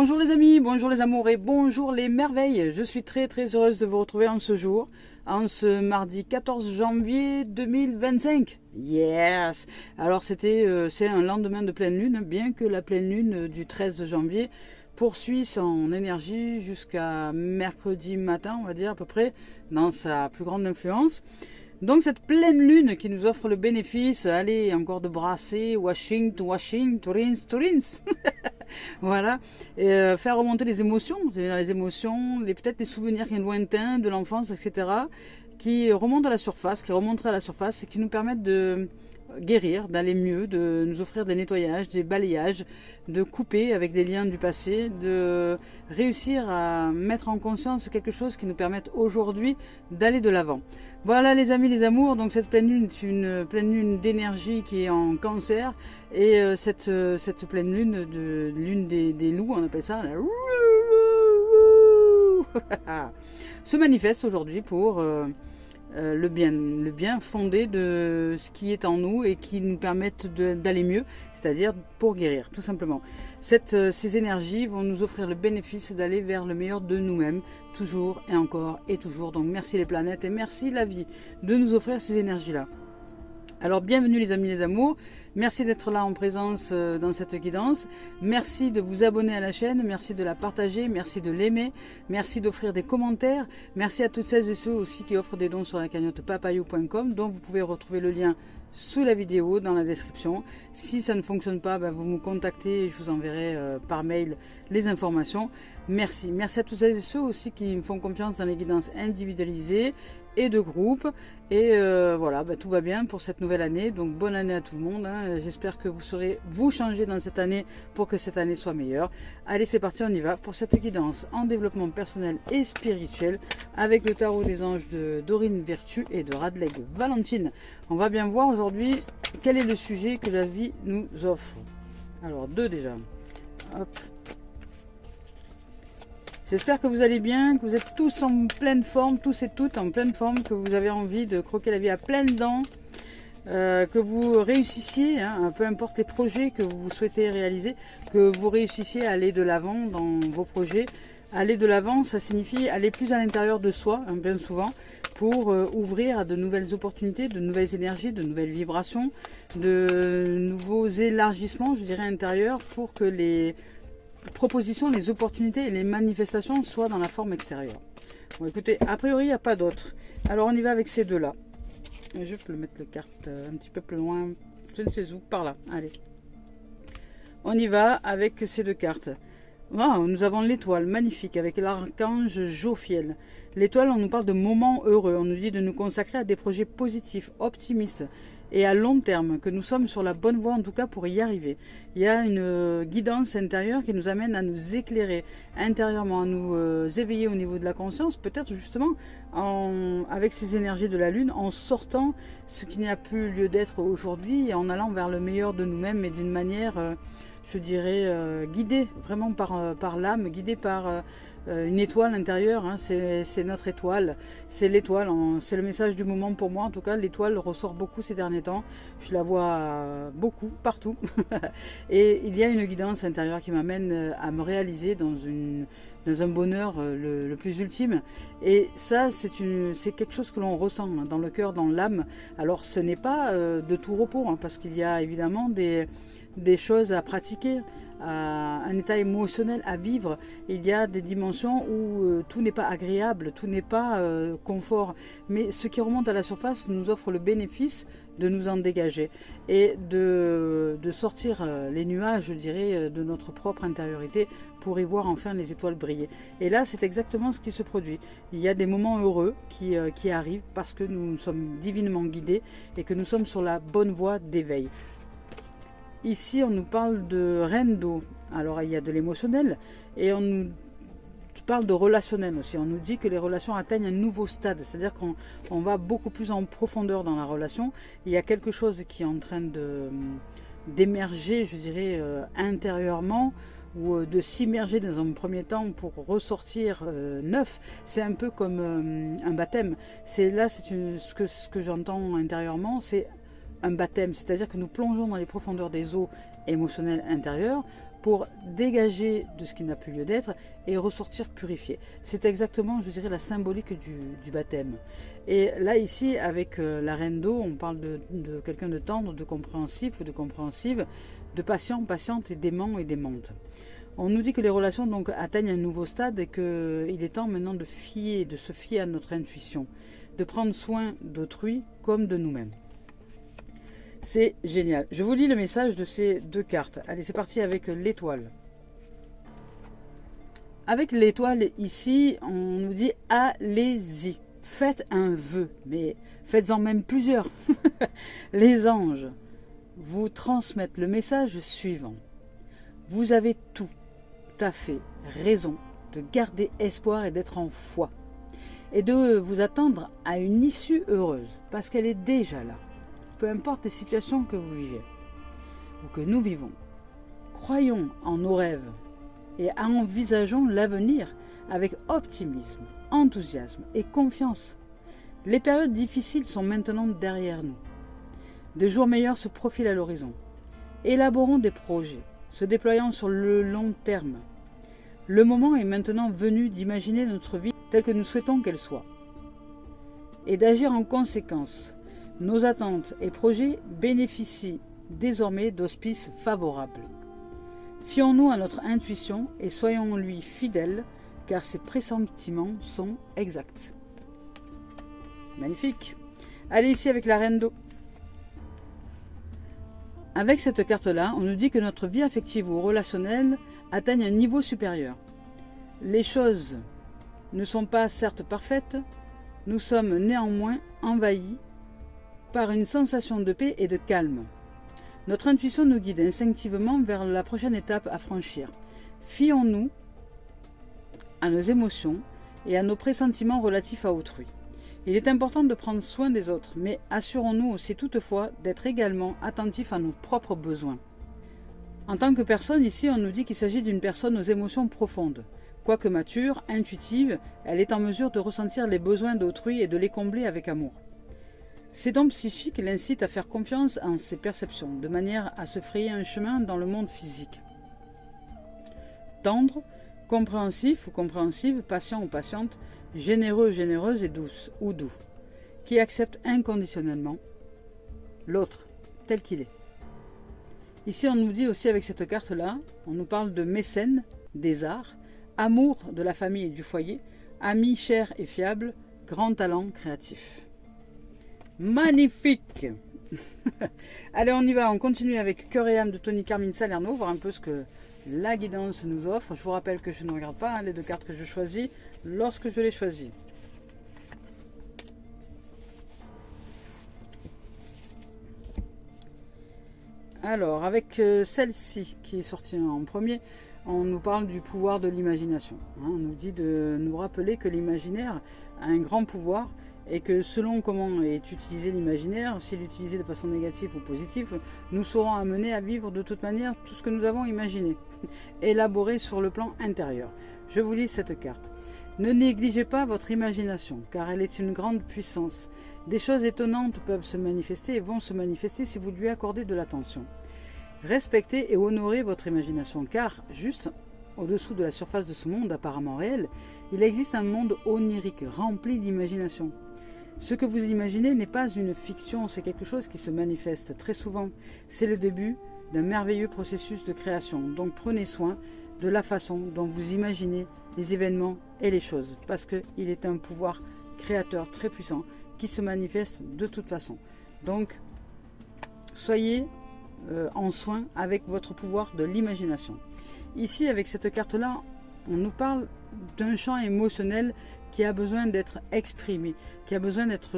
Bonjour les amis, bonjour les amours et bonjour les merveilles. Je suis très heureuse de vous retrouver en ce jour, en ce mardi 14 janvier 2025. Yes. Alors c'est un lendemain de pleine lune, bien que la pleine lune du 13 janvier poursuit son énergie jusqu'à mercredi matin, on va dire à peu près, dans sa plus grande influence. Donc cette pleine lune qui nous offre le bénéfice, allez, encore de brasser, washing, to rinse. Voilà, et faire remonter les émotions, peut-être les souvenirs lointains de l'enfance, etc., qui remontent à la surface, et qui nous permettent de guérir, d'aller mieux, de nous offrir des nettoyages, des balayages, de couper avec des liens du passé, de réussir à mettre en conscience quelque chose qui nous permette aujourd'hui d'aller de l'avant. Voilà les amis, les amours, donc cette pleine lune est une pleine lune d'énergie qui est en cancer, et cette pleine lune, lune des loups, on appelle ça, se manifeste aujourd'hui pour le bien fondé de ce qui est en nous et qui nous permettent d'aller mieux, c'est-à-dire pour guérir, tout simplement. Ces énergies vont nous offrir le bénéfice d'aller vers le meilleur de nous-mêmes, toujours et encore et toujours. Donc merci les planètes et merci la vie de nous offrir ces énergies-là. Alors bienvenue les amis, les amours, merci d'être là en présence dans cette guidance, merci de vous abonner à la chaîne, merci de la partager, merci de l'aimer, merci d'offrir des commentaires, merci à toutes celles et ceux aussi qui offrent des dons sur la cagnotte papayou.com, dont vous pouvez retrouver le lien sous la vidéo, dans la description. Si ça ne fonctionne pas, vous me contactez et je vous enverrai par mail les informations. Merci à tous celles et ceux aussi qui me font confiance dans les guidances individualisées et de groupe, et voilà, tout va bien pour cette nouvelle année, donc bonne année à tout le monde, hein. J'espère que vous saurez vous changer dans cette année pour que cette année soit meilleure. Allez, c'est parti, on y va pour cette guidance en développement personnel et spirituel avec le tarot des anges de Dorine Vertu et de Radleg Valentine. On va bien voir aujourd'hui quel est le sujet que la vie nous offre. Alors deux déjà, hop. J'espère que vous allez bien, que vous êtes tous en pleine forme, tous et toutes en pleine forme, que vous avez envie de croquer la vie à pleines dents, que vous réussissiez, hein, peu importe les projets que vous souhaitez réaliser, que vous réussissiez à aller de l'avant dans vos projets. Aller de l'avant, ça signifie aller plus à l'intérieur de soi, hein, bien souvent, pour ouvrir à de nouvelles opportunités, de nouvelles énergies, de nouvelles vibrations, de nouveaux élargissements, je dirais, intérieurs, pour que les propositions, les opportunités et les manifestations soient dans la forme extérieure. Bon, écoutez, a priori, il n'y a pas d'autre. Alors, on y va avec ces deux-là. Je peux mettre le carte un petit peu plus loin, je ne sais où, par là. Allez. On y va avec ces deux cartes. Oh, nous avons l'étoile, magnifique, avec l'archange Jophiel. L'étoile, on nous parle de moments heureux. On nous dit de nous consacrer à des projets positifs, optimistes et à long terme, que nous sommes sur la bonne voie en tout cas pour y arriver. Il y a une guidance intérieure qui nous amène à nous éclairer intérieurement, à nous éveiller au niveau de la conscience, peut-être justement avec ces énergies de la lune, en sortant ce qui n'a plus lieu d'être aujourd'hui et en allant vers le meilleur de nous-mêmes, mais d'une manière, je dirais, guidée vraiment par l'âme, guidée par une étoile intérieure, hein. C'est notre étoile, c'est l'étoile, c'est le message du moment pour moi. En tout cas, l'étoile ressort beaucoup ces derniers temps, je la vois beaucoup, partout. Et il y a une guidance intérieure qui m'amène à me réaliser dans un bonheur le plus ultime. Et ça, c'est quelque chose que l'on ressent, hein, dans le cœur, dans l'âme. Alors ce n'est pas de tout repos, hein, parce qu'il y a évidemment des choses à pratiquer, un état émotionnel à vivre. Il y a des dimensions où tout n'est pas agréable, tout n'est pas confort, mais ce qui remonte à la surface nous offre le bénéfice de nous en dégager et de sortir les nuages, je dirais, de notre propre intériorité pour y voir enfin les étoiles briller. Et là, c'est exactement ce qui se produit. Il y a des moments heureux qui arrivent parce que nous sommes divinement guidés et que nous sommes sur la bonne voie d'éveil. Ici, on nous parle de reine d'eau. Alors, il y a de l'émotionnel et on nous parle de relationnel aussi. On nous dit que les relations atteignent un nouveau stade, c'est-à-dire qu'on va beaucoup plus en profondeur dans la relation. Il y a quelque chose qui est en train d'émerger, je dirais, intérieurement, ou de s'immerger dans un premier temps pour ressortir neuf. C'est un peu comme un baptême. Ce que j'entends intérieurement, c'est un baptême, c'est-à-dire que nous plongeons dans les profondeurs des eaux émotionnelles intérieures pour dégager de ce qui n'a plus lieu d'être et ressortir purifié. C'est exactement, je dirais, la symbolique du baptême. Et là, ici, avec la reine d'eau, on parle de quelqu'un de tendre, de compréhensif ou de compréhensive, de patient, patiente et d'aimant et d'aimante. On nous dit que les relations donc atteignent un nouveau stade et qu'il est temps maintenant de se fier à notre intuition, de prendre soin d'autrui comme de nous-mêmes. C'est génial. Je vous lis le message de ces deux cartes. Allez, c'est parti avec l'étoile. Avec l'étoile ici, on nous dit allez-y. Faites un vœu, mais faites-en même plusieurs. Les anges vous transmettent le message suivant. Vous avez tout à fait raison de garder espoir et d'être en foi. Et de vous attendre à une issue heureuse, parce qu'elle est déjà là. Peu importe les situations que vous vivez ou que nous vivons. Croyons en nos rêves et envisageons l'avenir avec optimisme, enthousiasme et confiance. Les périodes difficiles sont maintenant derrière nous. Des jours meilleurs se profilent à l'horizon. Élaborons des projets, se déployant sur le long terme. Le moment est maintenant venu d'imaginer notre vie telle que nous souhaitons qu'elle soit et d'agir en conséquence. Nos attentes et projets bénéficient désormais d'auspices favorables. Fions-nous à notre intuition et soyons-lui fidèles, car ses pressentiments sont exacts. Magnifique. Allez ici avec la reine d'eau. Avec cette carte-là, on nous dit que notre vie affective ou relationnelle atteigne un niveau supérieur. Les choses ne sont pas certes parfaites, nous sommes néanmoins envahis par une sensation de paix et de calme. Notre intuition nous guide instinctivement vers la prochaine étape à franchir. Fions-nous à nos émotions et à nos pressentiments relatifs à autrui. Il est important de prendre soin des autres, mais assurons-nous aussi toutefois d'être également attentifs à nos propres besoins. En tant que personne, ici, on nous dit qu'il s'agit d'une personne aux émotions profondes. Quoique mature, intuitive, elle est en mesure de ressentir les besoins d'autrui et de les combler avec amour. Ces dons psychiques l'incitent à faire confiance en ses perceptions, de manière à se frayer un chemin dans le monde physique. Tendre, compréhensif ou compréhensive, patient ou patiente, généreux, généreuse et douce ou doux, qui accepte inconditionnellement l'autre tel qu'il est. Ici, on nous dit aussi avec cette carte-là, on nous parle de mécène, des arts, amour de la famille et du foyer, ami cher et fiable, grand talent créatif. Magnifique. Allez, on y va, on continue avec Cœur et âme de Tony Carmine Salerno, voir un peu ce que la guidance nous offre. Je vous rappelle que je ne regarde pas les deux cartes que je choisis lorsque je les choisis. Alors, avec celle-ci qui est sortie en premier, on nous parle du pouvoir de l'imagination. On nous dit de nous rappeler que l'imaginaire a un grand pouvoir et que selon comment est utilisé l'imaginaire, s'il est utilisé de façon négative ou positive, nous serons amenés à vivre de toute manière tout ce que nous avons imaginé, élaboré sur le plan intérieur. Je vous lis cette carte. Ne négligez pas votre imagination, car elle est une grande puissance. Des choses étonnantes peuvent se manifester et vont se manifester si vous lui accordez de l'attention. Respectez et honorez votre imagination, car juste au-dessous de la surface de ce monde apparemment réel, il existe un monde onirique, rempli d'imagination. Ce que vous imaginez n'est pas une fiction, c'est quelque chose qui se manifeste très souvent. C'est le début d'un merveilleux processus de création. Donc prenez soin de la façon dont vous imaginez les événements et les choses, parce qu'il est un pouvoir créateur très puissant qui se manifeste de toute façon. Donc, soyez en soin avec votre pouvoir de l'imagination. Ici, avec cette carte-là, on nous parle d'un champ émotionnel qui a besoin d'être exprimé, qui a besoin d'être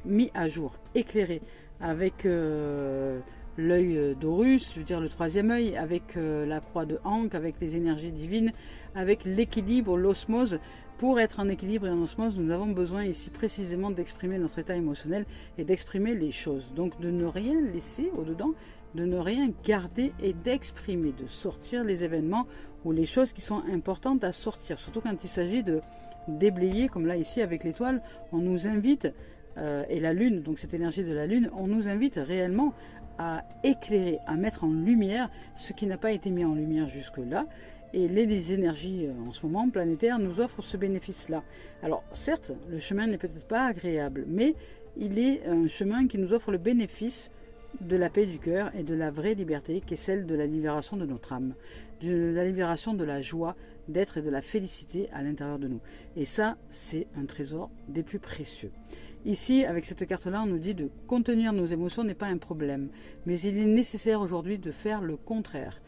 mis à jour, éclairé, avec l'œil d'Horus, je veux dire le troisième œil, avec la croix de Ankh, avec les énergies divines, avec l'équilibre, l'osmose. Pour être en équilibre et en osmose, nous avons besoin ici précisément d'exprimer notre état émotionnel et d'exprimer les choses. Donc de ne rien laisser au-dedans, de ne rien garder et d'exprimer, de sortir les événements ou les choses qui sont importantes à sortir. Surtout quand il s'agit de déblayer, comme là ici avec l'étoile, on nous invite, et la lune, donc cette énergie de la lune, on nous invite réellement à éclairer, à mettre en lumière ce qui n'a pas été mis en lumière jusque-là. Et les énergies en ce moment planétaires nous offrent ce bénéfice-là. Alors certes, le chemin n'est peut-être pas agréable, mais il est un chemin qui nous offre le bénéfice de la paix du cœur et de la vraie liberté qui est celle de la libération de notre âme, de la libération de la joie d'être et de la félicité à l'intérieur de nous. Et ça, c'est un trésor des plus précieux. Ici, avec cette carte-là, on nous dit de contenir nos émotions n'est pas un problème, mais il est nécessaire aujourd'hui de faire le contraire.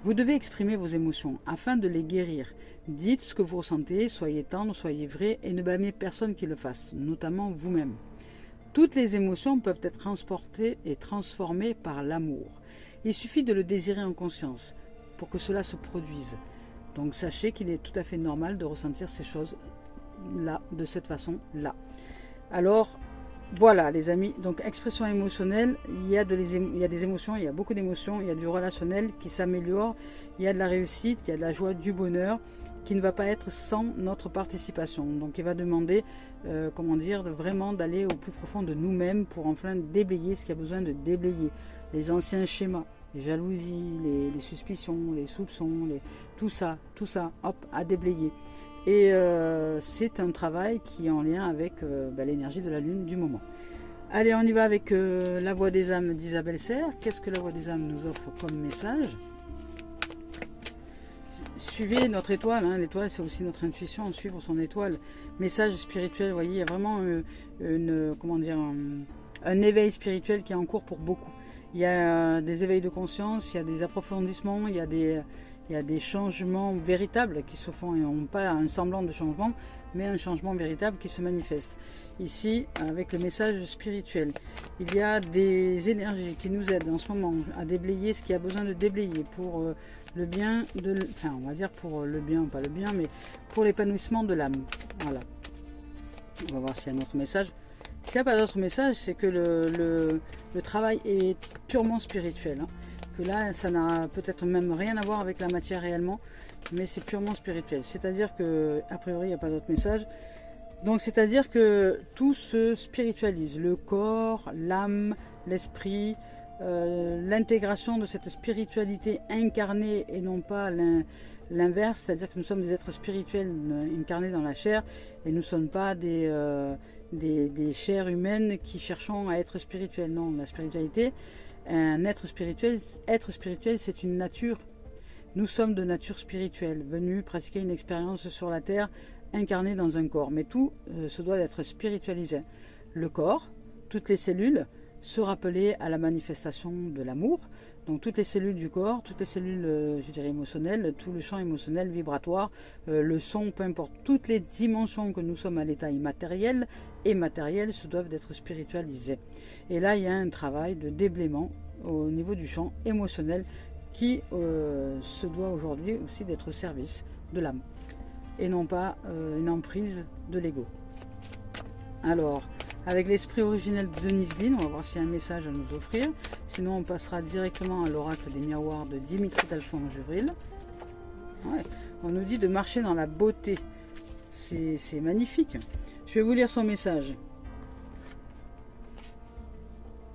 Vous devez exprimer vos émotions afin de les guérir. Dites ce que vous ressentez, soyez tendre, soyez vrai et ne blâmez personne qui le fasse, notamment vous-même. Toutes les émotions peuvent être transportées et transformées par l'amour. Il suffit de le désirer en conscience pour que cela se produise. Donc sachez qu'il est tout à fait normal de ressentir ces choses-là, de cette façon-là. Alors, voilà les amis, donc expression émotionnelle, il y a des émotions, il y a beaucoup d'émotions, il y a du relationnel qui s'améliore, il y a de la réussite, il y a de la joie, du bonheur qui ne va pas être sans notre participation. Donc il va demander, vraiment d'aller au plus profond de nous-mêmes pour enfin déblayer ce qu'il y a besoin de déblayer. Les anciens schémas, les jalousies, les suspicions, les soupçons, tout ça, hop, à déblayer. Et c'est un travail qui est en lien avec l'énergie de la Lune du moment. Allez, on y va avec la voix des âmes d'Isabelle Serre. Qu'est-ce que la voix des âmes nous offre comme message? Suivez notre étoile, hein. L'étoile c'est aussi notre intuition, suivre son étoile. Message spirituel, vous voyez, il y a vraiment un éveil spirituel qui est en cours pour beaucoup. Il y a des éveils de conscience, il y a des approfondissements, il y a des changements véritables qui se font, et non pas un semblant de changement, mais un changement véritable qui se manifeste. Ici, avec le message spirituel, il y a des énergies qui nous aident en ce moment à déblayer ce qu'il y a besoin de déblayer pour le bien, on va dire pour le bien, pas le bien, mais pour l'épanouissement de l'âme. Voilà. On va voir s'il y a un autre message. S'il n'y a pas d'autre message, c'est que le travail est purement spirituel. Hein. Que là, ça n'a peut-être même rien à voir avec la matière réellement, mais c'est purement spirituel. C'est-à-dire que, a priori, il n'y a pas d'autre message. Donc, c'est-à-dire que tout se spiritualise. Le corps, l'âme, l'esprit, l'intégration de cette spiritualité incarnée et non pas l'inverse. C'est-à-dire que nous sommes des êtres spirituels incarnés dans la chair et nous ne sommes pas des chairs humaines qui cherchons à être spirituels. Non, la spiritualité... Un être spirituel, c'est une nature. Nous sommes de nature spirituelle, venus pratiquer une expérience sur la terre, incarnée dans un corps. Mais tout se doit d'être spiritualisé. Le corps, toutes les cellules, se rappeler à la manifestation de l'amour. Donc toutes les cellules du corps, toutes les cellules, émotionnelles, tout le champ émotionnel, vibratoire, le son, peu importe. Toutes les dimensions que nous sommes à l'état immatériel et matériel se doivent d'être spiritualisées. Et là, il y a un travail de déblaiement au niveau du champ émotionnel qui se doit aujourd'hui aussi d'être au service de l'âme et non pas une emprise de l'ego. Alors, avec l'esprit originel de Denise Lynn, on va voir s'il y a un message à nous offrir. Sinon, on passera directement à l'oracle des miroirs de Dimitri Dalphond-Juvril. Ouais. On nous dit de marcher dans la beauté. C'est magnifique. Je vais vous lire son message.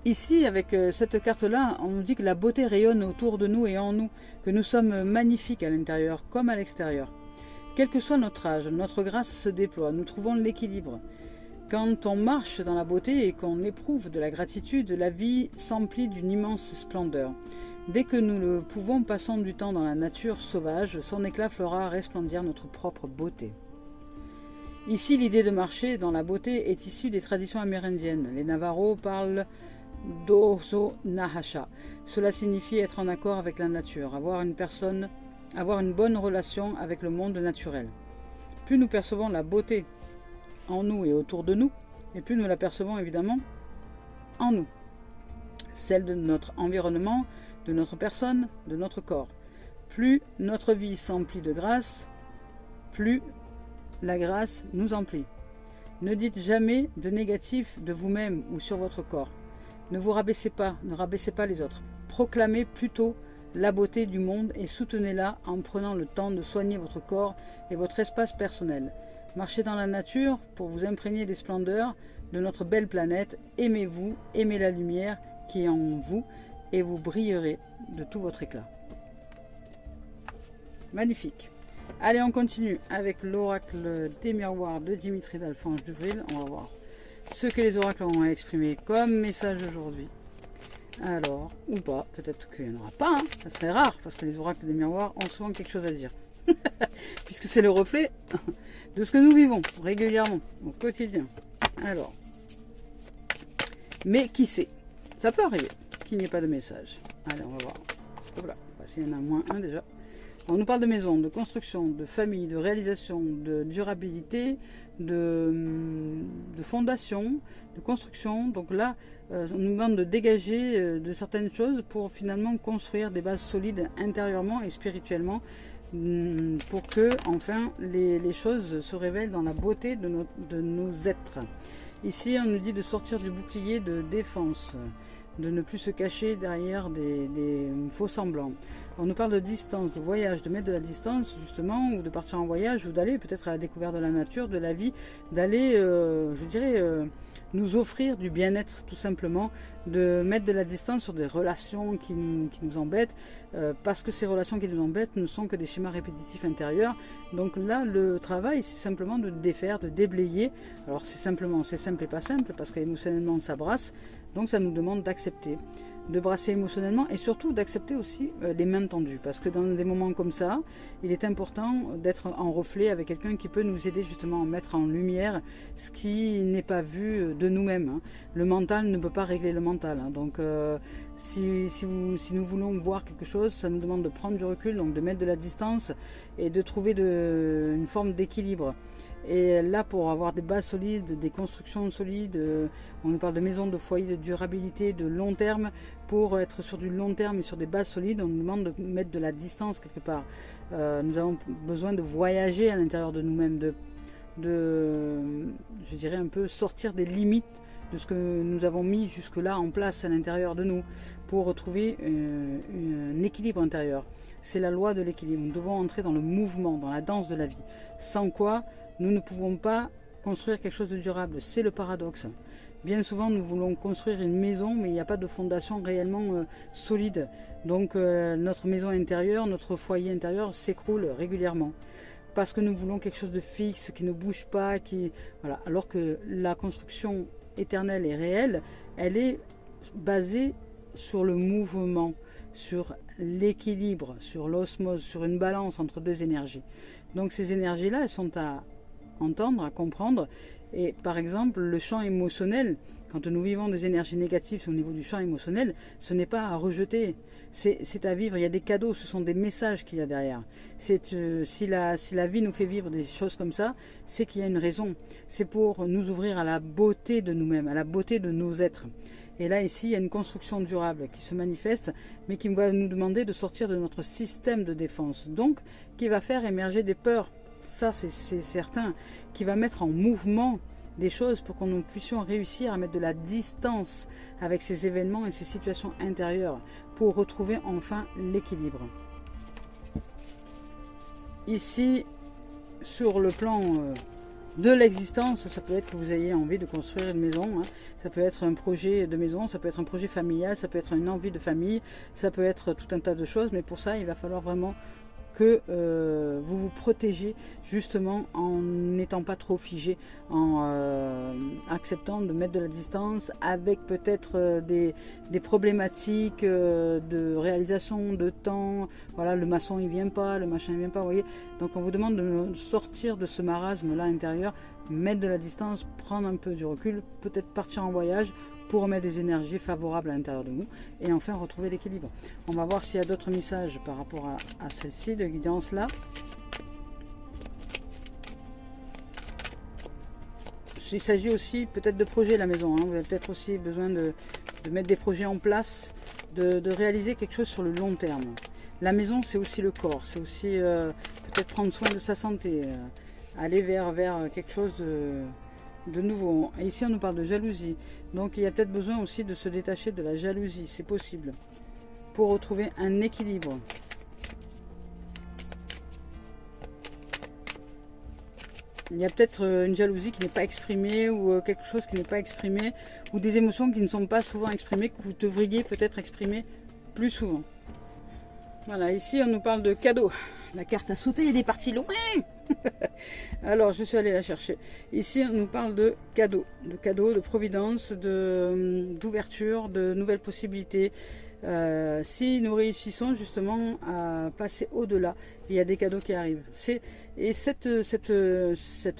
Ici, avec cette carte-là, on nous dit que la beauté rayonne autour de nous et en nous, que nous sommes magnifiques à l'intérieur comme à l'extérieur. Quel que soit notre âge, notre grâce se déploie, nous trouvons l'équilibre. Quand on marche dans la beauté et qu'on éprouve de la gratitude, la vie s'emplit d'une immense splendeur. Dès que nous le pouvons, passons du temps dans la nature sauvage, son éclat fera resplendir notre propre beauté. Ici, l'idée de marcher dans la beauté est issue des traditions amérindiennes. Les Navajos parlent d'Oso Nahasha. Cela signifie être en accord avec la nature, avoir une bonne relation avec le monde naturel. Plus nous percevons la beauté en nous et autour de nous, et plus nous la percevons évidemment en nous. Celle de notre environnement, de notre personne, de notre corps. Plus notre vie s'emplit de grâce, plus la grâce nous emplit. Ne dites jamais de négatif de vous-même ou sur votre corps. Ne vous rabaissez pas, ne rabaissez pas les autres. Proclamez plutôt la beauté du monde et soutenez-la en prenant le temps de soigner votre corps et votre espace personnel. Marchez dans la nature pour vous imprégner des splendeurs de notre belle planète. Aimez-vous, aimez la lumière qui est en vous et vous brillerez de tout votre éclat. Magnifique. Allez, on continue avec l'oracle des miroirs de Dimitri d'Alphonse Duvril. On va voir ce que les oracles ont exprimé comme message aujourd'hui. Alors, ou pas, peut-être qu'il n'y en aura pas, hein. Ça serait rare, parce que les oracles des miroirs ont souvent quelque chose à dire. Puisque c'est le reflet de ce que nous vivons régulièrement, au quotidien. Alors, mais qui sait? Ça peut arriver qu'il n'y ait pas de message. Allez, on va voir. Voilà, s'il y en a moins un déjà. On nous parle de maison, de construction, de famille, de réalisation, de durabilité, de fondation, de construction. Donc là, on nous demande de dégager de certaines choses pour finalement construire des bases solides intérieurement et spirituellement pour que enfin les choses se révèlent dans la beauté de nos êtres. Ici, on nous dit de sortir du bouclier de défense, de ne plus se cacher derrière des faux semblants. On nous parle de distance, de voyage, de mettre de la distance justement, ou de partir en voyage, ou d'aller peut-être à la découverte de la nature, de la vie, d'aller, je dirais, nous offrir du bien-être tout simplement, de mettre de la distance sur des relations qui nous embêtent, parce que ces relations qui nous embêtent ne sont que des schémas répétitifs intérieurs. Donc là, le travail, c'est simplement de défaire, de déblayer. Alors c'est simple et pas simple, parce qu'émotionnellement ça brasse, donc ça nous demande d'accepter. De brasser émotionnellement et surtout d'accepter aussi les mains tendues, parce que dans des moments comme ça, il est important d'être en reflet avec quelqu'un qui peut nous aider justement à mettre en lumière ce qui n'est pas vu de nous-mêmes, hein. Le mental ne peut pas régler le mental, hein. Donc si nous voulons voir quelque chose, ça nous demande de prendre du recul, donc de mettre de la distance et de trouver une forme d'équilibre. Et là, pour avoir des bases solides, des constructions solides, on nous parle de maisons, de foyers, de durabilité, de long terme. Pour être sur du long terme et sur des bases solides, on nous demande de mettre de la distance quelque part. Nous avons besoin de voyager à l'intérieur de nous-mêmes, je dirais un peu sortir des limites de ce que nous avons mis jusque-là en place à l'intérieur de nous pour retrouver un équilibre intérieur. C'est la loi de l'équilibre. Nous devons entrer dans le mouvement, dans la danse de la vie. Sans quoi, nous ne pouvons pas construire quelque chose de durable. C'est le paradoxe. Bien souvent, nous voulons construire une maison, mais il n'y a pas de fondation réellement solide. Donc, notre maison intérieure, notre foyer intérieur s'écroule régulièrement. Parce que nous voulons quelque chose de fixe, qui ne bouge pas, voilà. Alors que la construction éternelle et réelle, elle est basée sur le mouvement, sur l'équilibre, sur l'osmose, sur une balance entre deux énergies. Donc ces énergies-là, elles sont à entendre, à comprendre. Et par exemple, le champ émotionnel, quand nous vivons des énergies négatives au niveau du champ émotionnel, ce n'est pas à rejeter, c'est à vivre. Il y a des cadeaux, ce sont des messages qu'il y a derrière. Si la vie nous fait vivre des choses comme ça, c'est qu'il y a une raison. C'est pour nous ouvrir à la beauté de nous-mêmes, à la beauté de nos êtres. Et là, ici, il y a une construction durable qui se manifeste, mais qui va nous demander de sortir de notre système de défense. Donc, qui va faire émerger des peurs. Ça, c'est certain. Qui va mettre en mouvement des choses pour que nous puissions réussir à mettre de la distance avec ces événements et ces situations intérieures pour retrouver enfin l'équilibre. Ici, sur le plan de l'existence, ça peut être que vous ayez envie de construire une maison, hein. Ça peut être un projet de maison, ça peut être un projet familial, ça peut être une envie de famille, ça peut être tout un tas de choses, mais pour ça, il va falloir vraiment que vous vous protégez justement en n'étant pas trop figé, en acceptant de mettre de la distance avec peut-être des problématiques de réalisation de temps. Voilà, le maçon il vient pas, le machin il vient pas, vous voyez. Donc on vous demande de sortir de ce marasme là intérieur, mettre de la distance, prendre un peu du recul, peut-être partir en voyage pour remettre des énergies favorables à l'intérieur de nous et enfin retrouver l'équilibre. On va voir s'il y a d'autres messages par rapport à celle-ci de guidance là. Il s'agit aussi peut-être de projets la maison, hein. Vous avez peut-être aussi besoin de mettre des projets en place, de réaliser quelque chose sur le long terme. La maison c'est aussi le corps, c'est aussi peut-être prendre soin de sa santé, aller vers quelque chose de nouveau. Et ici on nous parle de jalousie, donc il y a peut-être besoin aussi de se détacher de la jalousie, c'est possible, pour retrouver un équilibre. Il y a peut-être une jalousie qui n'est pas exprimée ou quelque chose qui n'est pas exprimé ou des émotions qui ne sont pas souvent exprimées que vous devriez peut-être exprimer plus souvent. Voilà, ici on nous parle de cadeaux. La carte a sauté, elle est partie loin. Alors je suis allée la chercher. Ici on nous parle de cadeaux, de providence, d'ouverture, de nouvelles possibilités. Si nous réussissons justement à passer au-delà, il y a des cadeaux qui arrivent. Et cette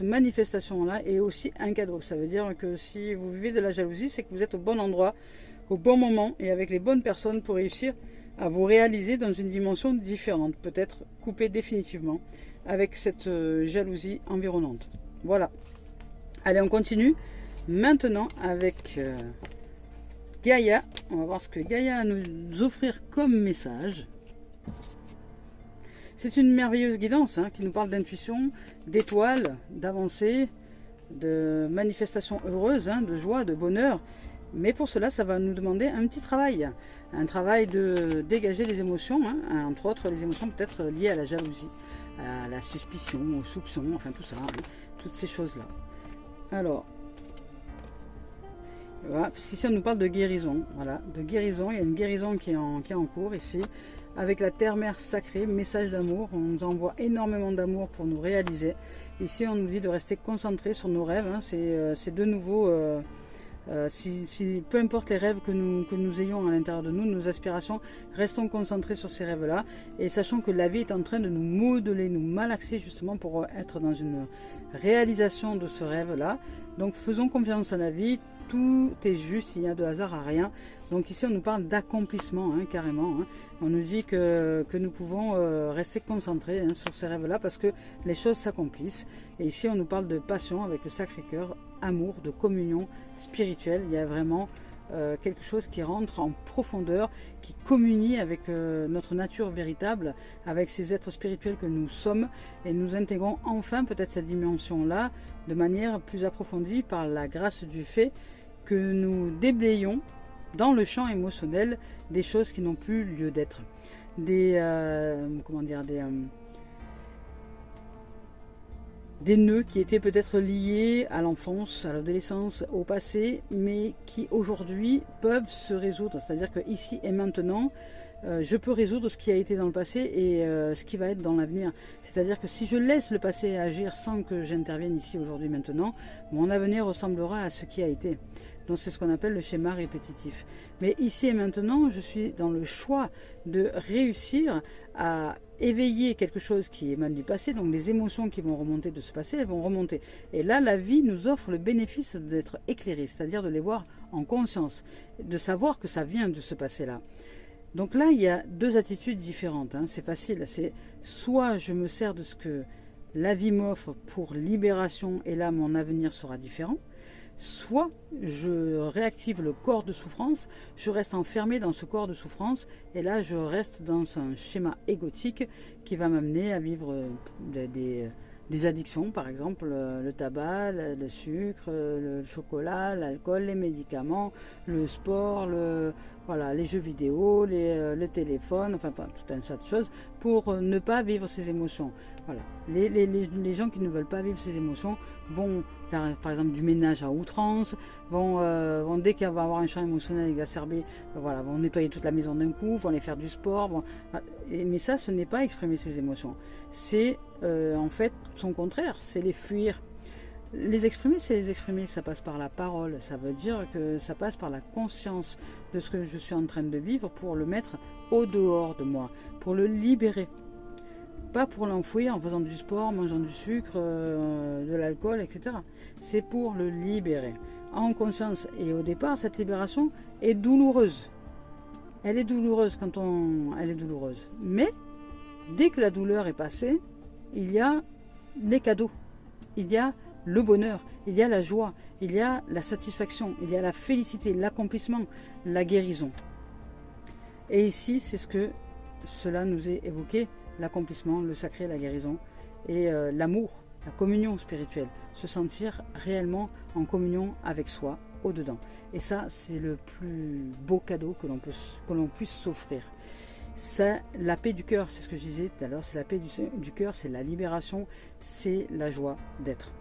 manifestation-là est aussi un cadeau. Ça veut dire que si vous vivez de la jalousie, c'est que vous êtes au bon endroit, au bon moment et avec les bonnes personnes pour réussir à vous réaliser dans une dimension différente, peut-être coupée définitivement avec cette jalousie environnante. Voilà. Allez, on continue maintenant avec Gaïa. On va voir ce que Gaïa a à nous offrir comme message. C'est une merveilleuse guidance qui nous parle d'intuition, d'étoiles, d'avancée, de manifestations heureuses, de joie, de bonheur. Mais pour cela, ça va nous demander un petit travail. Un travail de dégager les émotions, entre autres les émotions peut-être liées à la jalousie, à la suspicion, au soupçon, enfin tout ça, toutes ces choses-là. Alors, voilà, ici on nous parle de guérison. Voilà, de guérison, il y a une guérison qui est en cours ici. Avec la terre-mère sacrée, message d'amour, on nous envoie énormément d'amour pour nous réaliser. Ici on nous dit de rester concentré sur nos rêves, c'est de nouveau... peu importe les rêves que nous ayons à l'intérieur de nous, nos aspirations, restons concentrés sur ces rêves-là et sachons que la vie est en train de nous modeler, nous malaxer justement pour être dans une réalisation de ce rêve-là. Donc faisons confiance à la vie, tout est juste, il n'y a de hasard à rien. Donc ici on nous parle d'accomplissement, carrément. On nous dit que nous pouvons rester concentrés sur ces rêves-là parce que les choses s'accomplissent. Et ici on nous parle de passion avec le Sacré-Cœur, amour, de communion spirituelle. Il y a vraiment quelque chose qui rentre en profondeur, qui communie avec notre nature véritable, avec ces êtres spirituels que nous sommes, et nous intégrons enfin peut-être cette dimension-là de manière plus approfondie par la grâce du fait que nous déblayons dans le champ émotionnel des choses qui n'ont plus lieu d'être. Des nœuds qui étaient peut-être liés à l'enfance, à l'adolescence, au passé, mais qui aujourd'hui peuvent se résoudre. C'est-à-dire que ici et maintenant, je peux résoudre ce qui a été dans le passé et ce qui va être dans l'avenir. C'est-à-dire que si je laisse le passé agir sans que j'intervienne ici, aujourd'hui, maintenant, mon avenir ressemblera à ce qui a été. Donc c'est ce qu'on appelle le schéma répétitif. Mais ici et maintenant, je suis dans le choix de réussir à éveiller quelque chose qui émane du passé. Donc les émotions qui vont remonter de ce passé, elles vont remonter. Et là, la vie nous offre le bénéfice d'être éclairés, c'est-à-dire de les voir en conscience, de savoir que ça vient de ce passé-là. Donc là, il y a deux attitudes différentes. C'est facile. C'est soit je me sers de ce que la vie m'offre pour libération et là, mon avenir sera différent. Soit je réactive le corps de souffrance, je reste enfermé dans ce corps de souffrance et là je reste dans un schéma égotique qui va m'amener à vivre des addictions, par exemple le tabac, le sucre, le chocolat, l'alcool, les médicaments, le sport, les jeux vidéo, le téléphone, enfin tout un tas de choses pour ne pas vivre ces émotions. Voilà. Les gens qui ne veulent pas vivre ces émotions vont faire par exemple du ménage à outrance, vont dès qu'il va avoir un champ émotionnel exacerbé, vont nettoyer toute la maison d'un coup, vont aller faire du sport. Mais ça, ce n'est pas exprimer ces émotions. C'est en fait son contraire, c'est les fuir. Les exprimer, c'est les exprimer, ça passe par la parole, ça veut dire que ça passe par la conscience de ce que je suis en train de vivre pour le mettre au dehors de moi, pour le libérer. Pas pour l'enfouir en faisant du sport, mangeant du sucre, de l'alcool, etc. C'est pour le libérer en conscience. Et au départ, cette libération est douloureuse. Elle est douloureuse elle est douloureuse. Mais dès que la douleur est passée, il y a les cadeaux. Il y a le bonheur, il y a la joie, il y a la satisfaction, il y a la félicité, l'accomplissement, la guérison. Et ici, c'est ce que cela nous est évoqué. L'accomplissement, le sacré, la guérison et l'amour, la communion spirituelle, se sentir réellement en communion avec soi, au-dedans. Et ça, c'est le plus beau cadeau que l'on puisse s'offrir. C'est la paix du cœur, c'est ce que je disais tout à l'heure, c'est la paix du cœur, c'est la libération, c'est la joie d'être.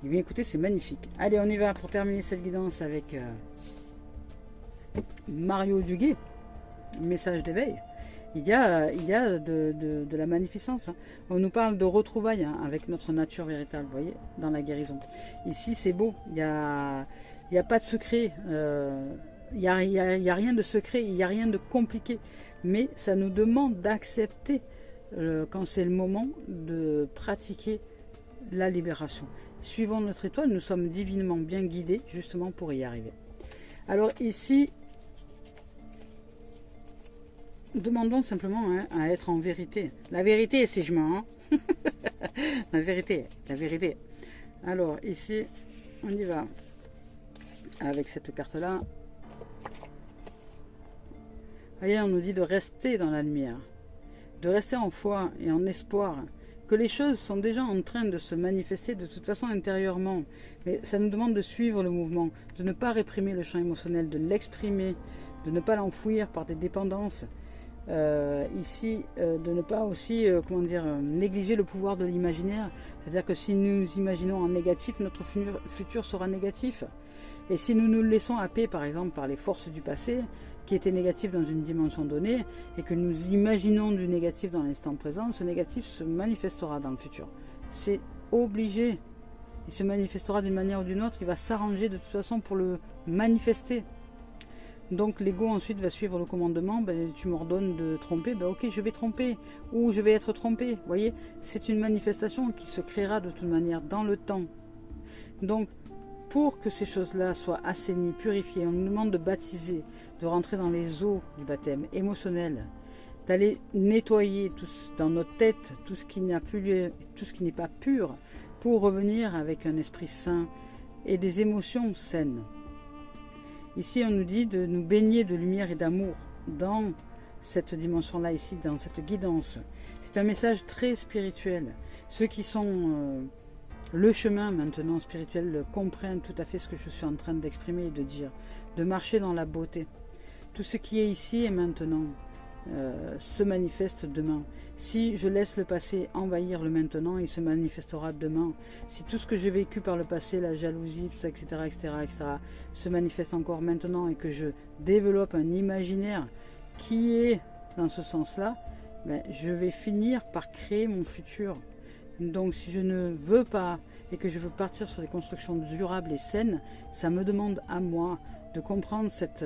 Et bien écoutez, c'est magnifique. Allez, on y va pour terminer cette guidance avec Mario Duguay, message d'éveil. Il y a de la magnificence. Hein. On nous parle de retrouvailles avec notre nature véritable, vous voyez, dans la guérison. Ici, c'est beau. Il n'y a pas de secret. Il n'y a rien de secret. Il n'y a rien de compliqué. Mais ça nous demande d'accepter, quand c'est le moment, de pratiquer la libération. Suivant notre étoile, nous sommes divinement bien guidés, justement, pour y arriver. Alors ici, demandons simplement à être en vérité. La vérité, c'est je mens. Hein. La vérité, la vérité. Alors ici, on y va. Avec cette carte-là. Voyez, on nous dit de rester dans la lumière. De rester en foi et en espoir. Que les choses sont déjà en train de se manifester de toute façon intérieurement. Mais ça nous demande de suivre le mouvement. De ne pas réprimer le champ émotionnel. De l'exprimer. De ne pas l'enfouir par des dépendances. Ici, de ne pas aussi négliger le pouvoir de l'imaginaire, c'est-à-dire que si nous imaginons en négatif, notre futur sera négatif, et si nous nous laissons happer par exemple par les forces du passé qui étaient négatives dans une dimension donnée et que nous imaginons du négatif dans l'instant présent, ce négatif se manifestera dans le futur, c'est obligé, il se manifestera d'une manière ou d'une autre, il va s'arranger de toute façon pour le manifester. Donc l'ego ensuite va suivre le commandement, ben, tu m'ordonnes de tromper, ben, ok je vais tromper, ou je vais être trompé, vous voyez, c'est une manifestation qui se créera de toute manière dans le temps. Donc pour que ces choses-là soient assainies, purifiées, on nous demande de baptiser, de rentrer dans les eaux du baptême émotionnel, d'aller nettoyer dans notre tête tout ce qui n'a plus lieu, tout ce qui n'est pas pur, pour revenir avec un esprit sain et des émotions saines. Ici, on nous dit de nous baigner de lumière et d'amour dans cette dimension-là, ici, dans cette guidance. C'est un message très spirituel. Ceux qui sont le chemin maintenant spirituel comprennent tout à fait ce que je suis en train d'exprimer et de dire. De marcher dans la beauté. Tout ce qui est ici et maintenant se manifeste demain. Si je laisse le passé envahir le maintenant, il se manifestera demain. Si tout ce que j'ai vécu par le passé, la jalousie, tout ça, etc., se manifeste encore maintenant et que je développe un imaginaire qui est dans ce sens-là, ben, je vais finir par créer mon futur. Donc si je ne veux pas et que je veux partir sur des constructions durables et saines, ça me demande à moi de comprendre cette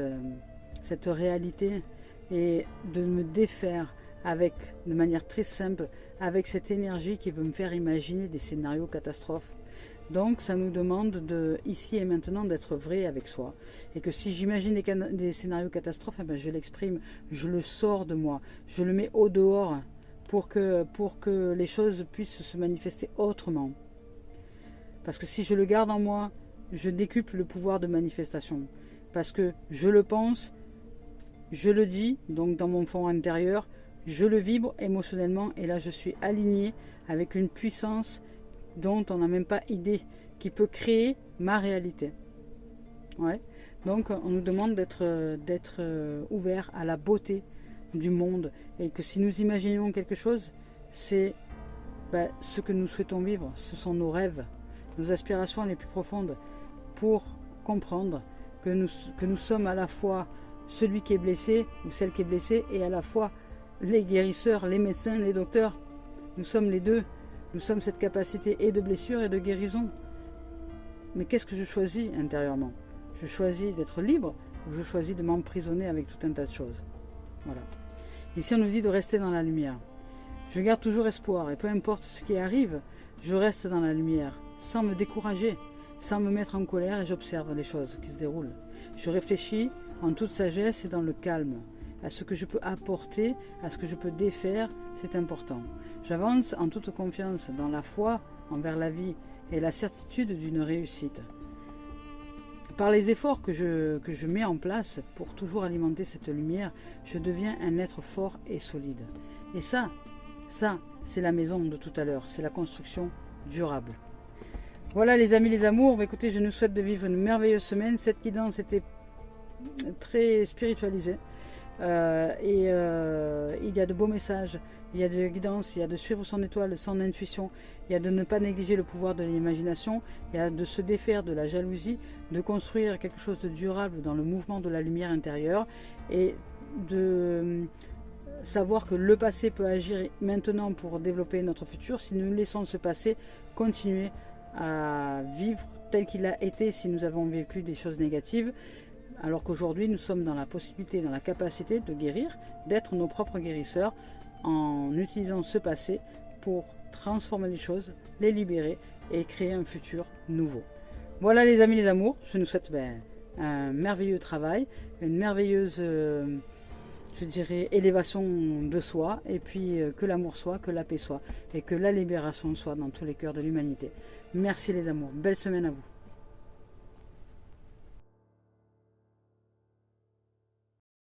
réalité et de me défaire de manière très simple, avec cette énergie qui veut me faire imaginer des scénarios catastrophes. Donc ça nous demande ici et maintenant d'être vrai avec soi. Et que si j'imagine des scénarios catastrophes, eh ben je l'exprime, je le sors de moi, je le mets au dehors pour que les choses puissent se manifester autrement. Parce que si je le garde en moi, je décuple le pouvoir de manifestation. Parce que je le pense, je le dis, donc dans mon fond intérieur, je le vibre émotionnellement et là je suis aligné avec une puissance dont on n'a même pas idée, qui peut créer ma réalité. Ouais. Donc on nous demande d'être ouvert à la beauté du monde et que si nous imaginons quelque chose, c'est ce que nous souhaitons vivre, ce sont nos rêves, nos aspirations les plus profondes pour comprendre que nous sommes à la fois celui qui est blessé ou celle qui est blessée et à la fois les guérisseurs, les médecins, les docteurs. Nous sommes les deux. Nous sommes cette capacité et de blessure et de guérison. Mais qu'est-ce que je choisis intérieurement? Je choisis d'être libre ou je choisis de m'emprisonner avec tout un tas de choses? Voilà. Ici on nous dit de rester dans la lumière. Je garde toujours espoir et peu importe ce qui arrive, je reste dans la lumière, sans me décourager, sans me mettre en colère et j'observe les choses qui se déroulent. Je réfléchis en toute sagesse et dans le calme. À ce que je peux apporter, à ce que je peux défaire, c'est important. J'avance en toute confiance dans la foi envers la vie et la certitude d'une réussite. Par les efforts que je mets en place pour toujours alimenter cette lumière, je deviens un être fort et solide. Et ça, c'est la maison de tout à l'heure, c'est la construction durable. Voilà les amis, les amours, écoutez, je nous souhaite de vivre une merveilleuse semaine. Cette guidance était très spiritualisée. Il y a de beaux messages, il y a de guidance, il y a de suivre son étoile, son intuition, il y a de ne pas négliger le pouvoir de l'imagination, il y a de se défaire de la jalousie, de construire quelque chose de durable dans le mouvement de la lumière intérieure et de savoir que le passé peut agir maintenant pour développer notre futur si nous laissons ce passé continuer à vivre tel qu'il a été si nous avons vécu des choses négatives, alors qu'aujourd'hui nous sommes dans la possibilité, dans la capacité de guérir, d'être nos propres guérisseurs en utilisant ce passé pour transformer les choses, les libérer et créer un futur nouveau. Voilà les amis, les amours, je nous souhaite un merveilleux travail, une merveilleuse je dirais élévation de soi, et puis que l'amour soit, que la paix soit, et que la libération soit dans tous les cœurs de l'humanité. Merci les amours, belle semaine à vous.